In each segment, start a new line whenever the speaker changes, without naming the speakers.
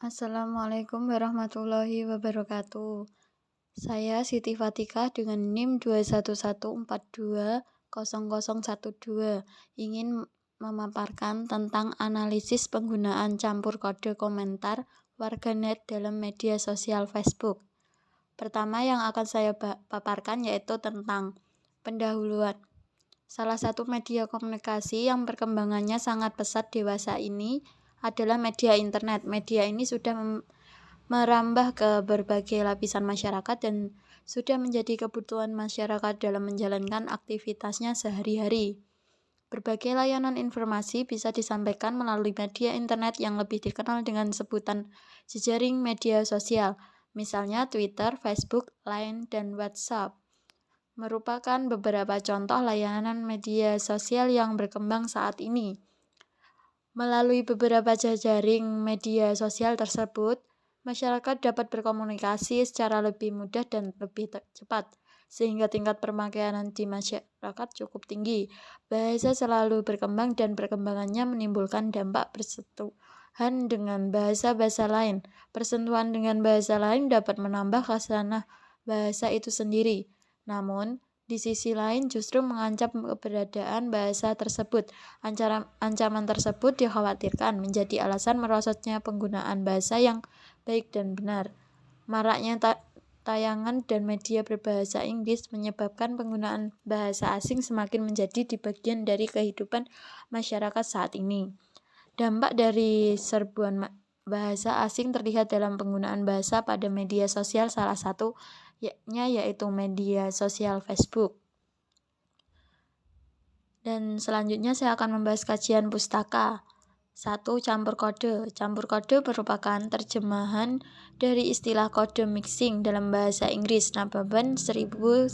Assalamualaikum warahmatullahi wabarakatuh. Saya Siti Fatika dengan NIM 211420012 ingin memaparkan tentang analisis penggunaan campur kode komentar warganet dalam media sosial Facebook. Pertama yang akan saya paparkan yaitu tentang pendahuluan. Salah satu media komunikasi yang perkembangannya sangat pesat dewasa ini adalah media internet. Media ini sudah merambah ke berbagai lapisan masyarakat dan sudah menjadi kebutuhan masyarakat dalam menjalankan aktivitasnya sehari-hari. Berbagai layanan informasi bisa disampaikan melalui media internet yang lebih dikenal dengan sebutan jejaring media sosial, misalnya Twitter, Facebook, Line, dan WhatsApp. Merupakan beberapa contoh layanan media sosial yang berkembang saat ini. Melalui beberapa jejaring media sosial tersebut, masyarakat dapat berkomunikasi secara lebih mudah dan lebih cepat, sehingga tingkat pemakaian di masyarakat cukup tinggi. Bahasa selalu berkembang dan perkembangannya menimbulkan dampak persentuhan dengan bahasa-bahasa lain. Persentuhan dengan bahasa lain dapat menambah khasanah bahasa itu sendiri. Namun, di sisi lain justru mengancam keberadaan bahasa tersebut. Ancaman tersebut dikhawatirkan menjadi alasan merosotnya penggunaan bahasa yang baik dan benar. Maraknya tayangan dan media berbahasa Inggris menyebabkan penggunaan bahasa asing semakin menjadi di bagian dari kehidupan masyarakat saat ini. Dampak dari serbuan bahasa asing terlihat dalam penggunaan bahasa pada media sosial, salah satunya yaitu media sosial Facebook. Dan selanjutnya saya akan membahas kajian pustaka. 1. Campur kode. Campur kode merupakan terjemahan dari istilah kode mixing dalam bahasa Inggris. Nababan 1993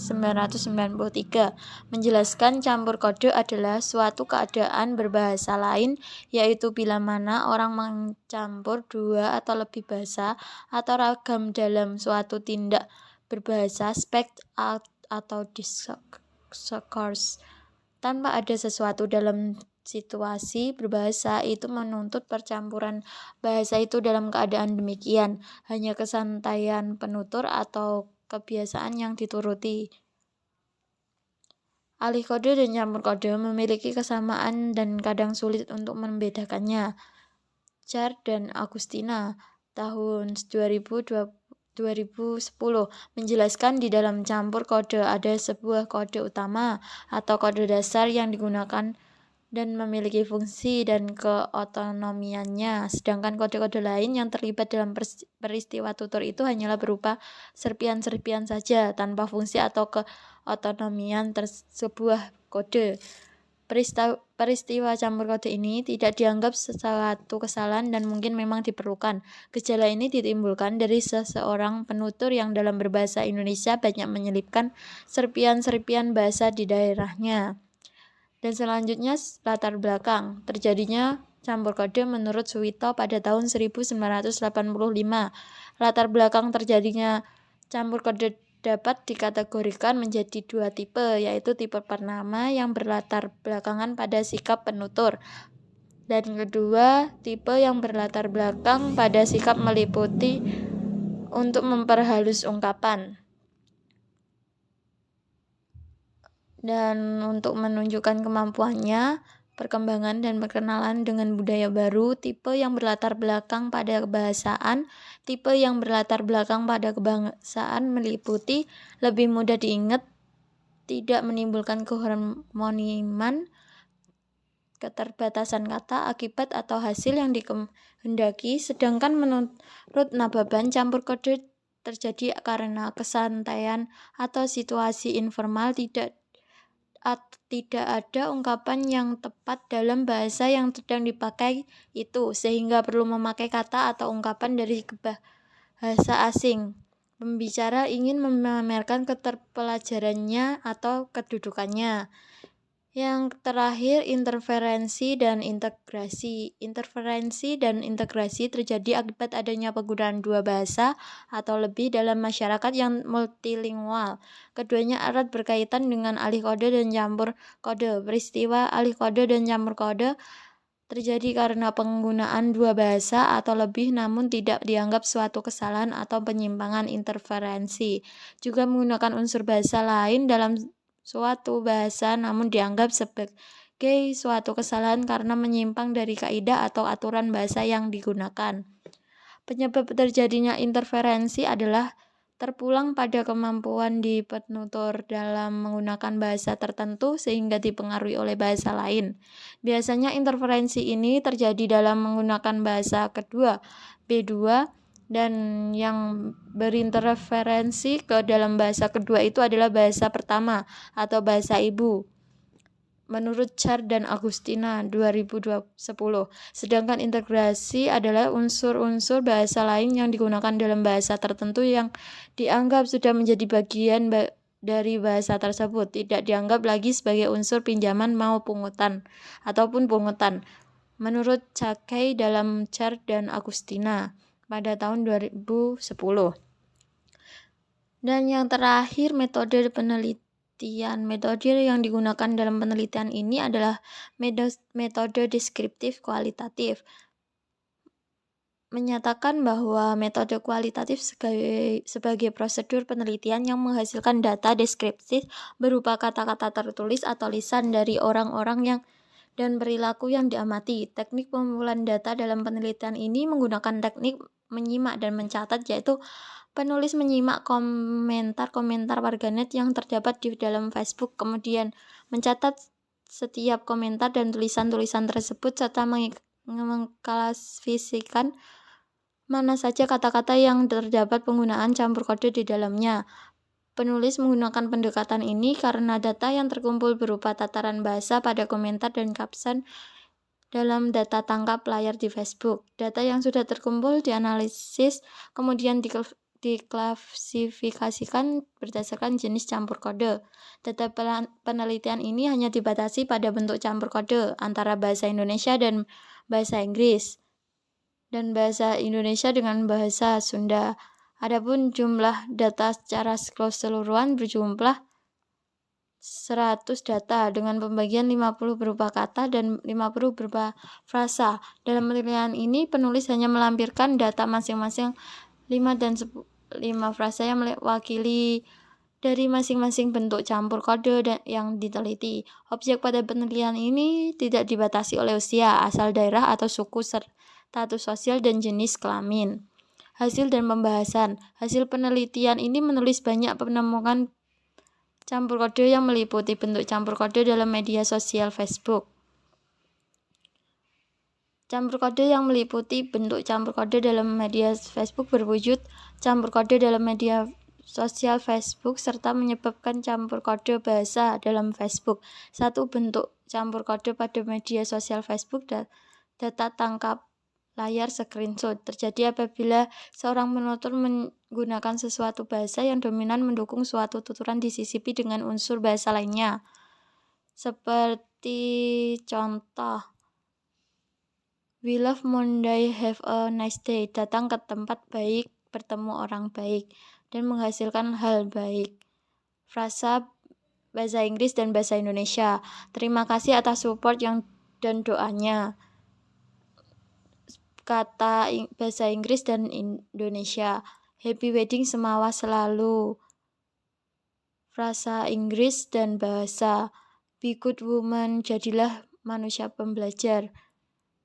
menjelaskan campur kode adalah suatu keadaan berbahasa lain, yaitu bila mana orang mencampur dua atau lebih bahasa atau ragam dalam suatu tindak berbahasa, speak atau discourse. Tanpa ada sesuatu dalam situasi berbahasa itu menuntut percampuran bahasa itu dalam keadaan demikian, hanya kesantaian penutur atau kebiasaan yang dituruti. Alih kode dan campur kode memiliki kesamaan dan kadang sulit untuk membedakannya. Char dan Agustina tahun 2010 menjelaskan di dalam campur kode ada sebuah kode utama atau kode dasar yang digunakan dan memiliki fungsi dan keotonomiannya, sedangkan kode-kode lain yang terlibat dalam peristiwa tutur itu hanyalah berupa serpian-serpian saja tanpa fungsi atau keotonomian sebuah kode. Peristiwa campur kode ini tidak dianggap sesuatu kesalahan dan mungkin memang diperlukan. Gejala ini ditimbulkan dari seseorang penutur yang dalam berbahasa Indonesia banyak menyelipkan serpian-serpian bahasa di daerahnya. Dan selanjutnya latar belakang. Terjadinya campur kode menurut Suwito pada tahun 1985. Latar belakang terjadinya campur kode dapat dikategorikan menjadi dua tipe, yaitu tipe pertama yang berlatar belakangan pada sikap penutur, dan kedua tipe yang berlatar belakang pada sikap meliputi untuk memperhalus ungkapan. Dan untuk menunjukkan kemampuannya, perkembangan dan perkenalan dengan budaya baru, tipe yang berlatar belakang pada kebahasaan, tipe yang berlatar belakang pada kebangsaan meliputi lebih mudah diingat, tidak menimbulkan keharmoniman, keterbatasan kata, akibat atau hasil yang dikehendaki. Sedangkan menurut Nababan, campur kode terjadi karena kesantaian atau situasi informal, tidak ada ungkapan yang tepat dalam bahasa yang sedang dipakai itu, sehingga perlu memakai kata atau ungkapan dari bahasa asing. Pembicara ingin memamerkan keterpelajarannya atau kedudukannya. Yang terakhir, interferensi dan integrasi. Interferensi dan integrasi terjadi akibat adanya penggunaan dua bahasa atau lebih dalam masyarakat yang multilingual. Keduanya erat berkaitan dengan alih kode dan campur kode. Peristiwa alih kode dan campur kode terjadi karena penggunaan dua bahasa atau lebih namun tidak dianggap suatu kesalahan atau penyimpangan interferensi. Juga menggunakan unsur bahasa lain dalam suatu bahasa namun dianggap sebagai suatu kesalahan karena menyimpang dari kaidah atau aturan bahasa yang digunakan. Penyebab terjadinya interferensi adalah terpulang pada kemampuan di penutur dalam menggunakan bahasa tertentu sehingga dipengaruhi oleh bahasa lain. Biasanya interferensi ini terjadi dalam menggunakan bahasa kedua, B2, dan yang berinterferensi ke dalam bahasa kedua itu adalah bahasa pertama atau bahasa ibu. Menurut Char dan Agustina 2010. Sedangkan integrasi adalah unsur-unsur bahasa lain yang digunakan dalam bahasa tertentu yang dianggap sudah menjadi bagian dari bahasa tersebut, tidak dianggap lagi sebagai unsur pinjaman mau pungutan ataupun pungutan. Menurut Cakey dalam Char dan Agustina pada tahun 2010. Dan yang terakhir, metode penelitian. Metode yang digunakan dalam penelitian ini adalah metode deskriptif kualitatif. Menyatakan bahwa metode kualitatif sebagai prosedur penelitian yang menghasilkan data deskriptif berupa kata-kata tertulis atau lisan dari orang-orang dan perilaku yang diamati. Teknik pengumpulan data dalam penelitian ini menggunakan teknik menyimak dan mencatat, yaitu penulis menyimak komentar-komentar warganet yang terdapat di dalam Facebook, kemudian mencatat setiap komentar dan tulisan-tulisan tersebut serta mengklasifikasikan mana saja kata-kata yang terdapat penggunaan campur kode di dalamnya. Penulis menggunakan pendekatan ini karena data yang terkumpul berupa tataran bahasa pada komentar dan caption dalam data tangkap layar di Facebook. Data yang sudah terkumpul dianalisis, kemudian diklasifikasikan berdasarkan jenis campur kode. Data penelitian ini hanya dibatasi pada bentuk campur kode antara bahasa Indonesia dan bahasa Inggris, dan bahasa Indonesia dengan bahasa Sunda. Adapun jumlah data secara keseluruhan berjumlah 100 data dengan pembagian 50 berupa kata dan 50 berupa frasa. Dalam penelitian ini penulis hanya melampirkan data masing-masing 5 dan 5 frasa yang mewakili dari masing-masing bentuk campur kode yang diteliti. Objek pada penelitian ini tidak dibatasi oleh usia, asal daerah atau suku, status sosial dan jenis kelamin. Hasil dan pembahasan. Hasil penelitian ini menulis banyak penemuan campur kode yang meliputi bentuk campur kode dalam media sosial Facebook. Campur kode yang meliputi bentuk campur kode dalam media Facebook berwujud campur kode dalam media sosial Facebook serta menyebabkan campur kode bahasa dalam Facebook. Satu bentuk campur kode pada media sosial Facebook data tangkap layar screenshot terjadi apabila seorang penutur menggunakan sesuatu bahasa yang dominan mendukung suatu tuturan disisipi dengan unsur bahasa lainnya. Seperti contoh, we love Monday, have a nice day. Datang ke tempat baik, bertemu orang baik, dan menghasilkan hal baik. Frasa bahasa Inggris dan bahasa Indonesia. Terima kasih atas support dan doanya. Kata bahasa Inggris dan Indonesia. Happy wedding semawa selalu. Frasa Inggris dan bahasa. Be good woman, jadilah manusia pembelajar.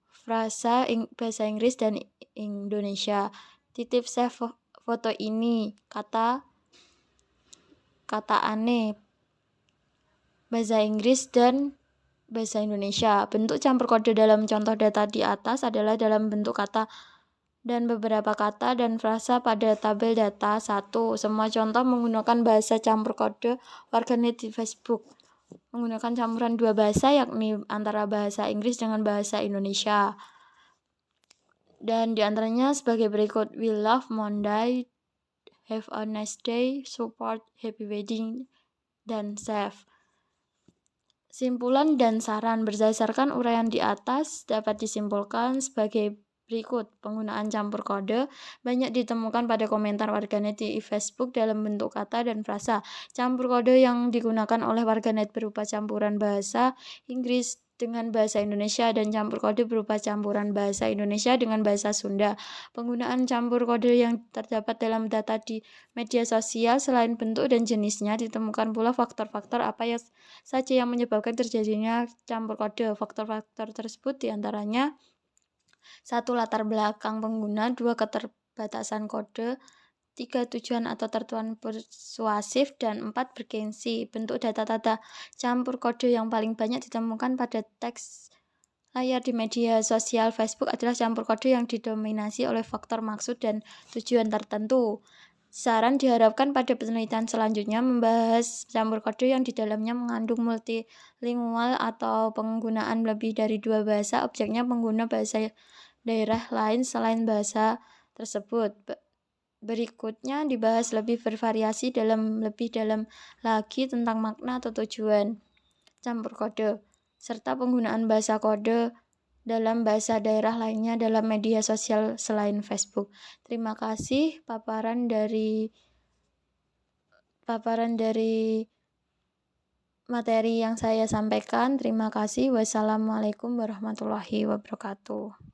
Frasa bahasa Inggris dan Indonesia. Titip save foto ini. Kata aneh. Bahasa Inggris dan bahasa Indonesia. Bentuk campur kode dalam contoh data di atas adalah dalam bentuk kata dan beberapa kata dan frasa pada tabel data 1. Semua contoh menggunakan bahasa campur kode warganet di Facebook. Menggunakan campuran dua bahasa, yakni antara bahasa Inggris dengan bahasa Indonesia. Dan diantaranya sebagai berikut: we love Monday, have a nice day, support, happy wedding, dan save. Simpulan dan saran berdasarkan uraian di atas dapat disimpulkan sebagai berikut. Penggunaan campur kode banyak ditemukan pada komentar warganet di Facebook dalam bentuk kata dan frasa. Campur kode yang digunakan oleh warganet berupa campuran bahasa Inggris dengan bahasa Indonesia dan campur kode berupa campuran bahasa Indonesia dengan bahasa Sunda. Penggunaan campur kode yang terdapat dalam data di media sosial selain bentuk dan jenisnya, ditemukan pula faktor-faktor apa saja yang menyebabkan terjadinya campur kode. Faktor-faktor tersebut diantaranya 1. Latar belakang pengguna, 2. Keterbatasan kode, 3. Tujuan atau tertuan persuasif, dan 4. Bergengsi. Bentuk data campur kode yang paling banyak ditemukan pada teks layar di media sosial Facebook adalah campur kode yang didominasi oleh faktor maksud dan tujuan tertentu. Saran diharapkan pada penelitian selanjutnya membahas campur kode yang di dalamnya mengandung multilingual atau penggunaan lebih dari 2 bahasa, objeknya pengguna bahasa daerah lain selain bahasa tersebut. Berikutnya dibahas lebih bervariasi lebih dalam lagi tentang makna atau tujuan campur kode, serta penggunaan bahasa kode dalam bahasa daerah lainnya dalam media sosial selain Facebook. Terima kasih paparan dari materi yang saya sampaikan. Terima kasih. Wassalamualaikum warahmatullahi wabarakatuh.